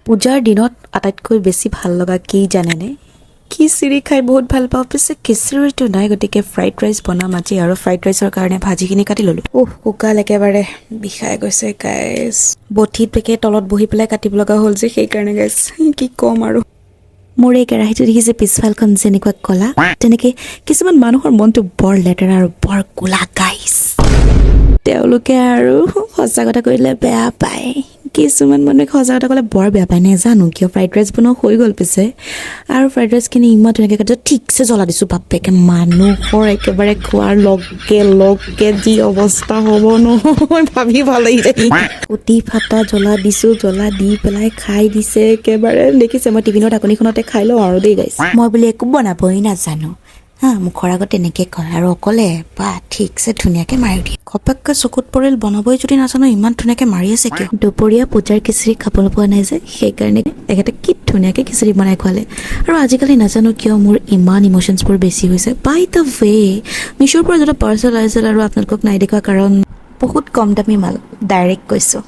পূজাৰ দিনত আটাইতকৈ বেছি ভাল লগা কি জানেনে? খিচিৰি খাই বহুত ভাল পাওঁ। পিছে খিচিৰিটো নাই, গতিকে ফ্ৰাইড ৰাইচ বনাম আজি, আৰু ফ্ৰাইড ৰাইচৰ কাৰণে ভাজিখিনি কাটি ল'লোঁ। কঁকাল একেবাৰে বিষাই গৈছে গাইছ। বঠিত পেকে তলত বহি পেলাই কাটিব লগা হ'ল যে, সেইকাৰণে গাইছ কি ক'ম আৰু। মোৰ এই কেৰাহীটো দেখিছে পিছফালখন যেনেকুৱা ক'লা, তেনেকে কিছুমান মানুহৰ মনটো বৰ লেতেৰা আৰু বৰ ক'লা গাইছ। তেওঁলোকে আৰু সঁচা কথা কৰিলে বেয়া পায়। কিছুমান মানুহে সঁচা কথা ক'লে বৰ বেয়া পায়, নেজানো কিয়। ফ্ৰাইড ৰাইচ বনোৱা হৈ গ'ল পিছে, আৰু ফ্ৰাইড ৰাইচখিনি ইমান ধুনীয়াকৈ কাটিছোঁ, ঠিকছে জ্বলা দিছোঁ বাপেকে। মানুহৰ একেবাৰে খোৱাৰ লগে যি অৱস্থা হ'ব নহয় ভাবি ভাল লাগিছে। অতি ফাটা জ্বলা দিছোঁ, জ্বলা দি পেলাই খাই দিছে একেবাৰে। দেখিছে মই টিফিনৰ ঢাকনিখনতে খাই লওঁ আৰু দেই গাইছ। মই বুলি একো বনাবই নাজানো হা, মুখৰ আগত তেনেকৈ কয়, আৰু অকলে বা ঠিকছে ধুনীয়াকৈ মাৰি দিয়ে। ঘপককৈ চকুত পৰিল বনাবই যদি নাজানো, ইমান ধুনীয়াকৈ মাৰি আছে কিয়? দুপৰীয়া পূজাৰ খিচিৰি খাবলৈ পোৱা নাই যে, সেইকাৰণে তেখেতে কি ধুনীয়াকৈ খিচিৰি বনাই খোৱালে। আৰু আজিকালি নাজানো কিয় মোৰ ইমান ইম'শ্যনছবোৰ বেছি হৈছে। বাই দ্য ৱে, মিছ'ৰ পৰা যেতিয়া পাৰ্চেল আহিছিল আৰু আপোনালোকক নাই দেখুওৱা কাৰণ বহুত কম দামী মাল, ডাইৰেক্ট কৈছোঁ।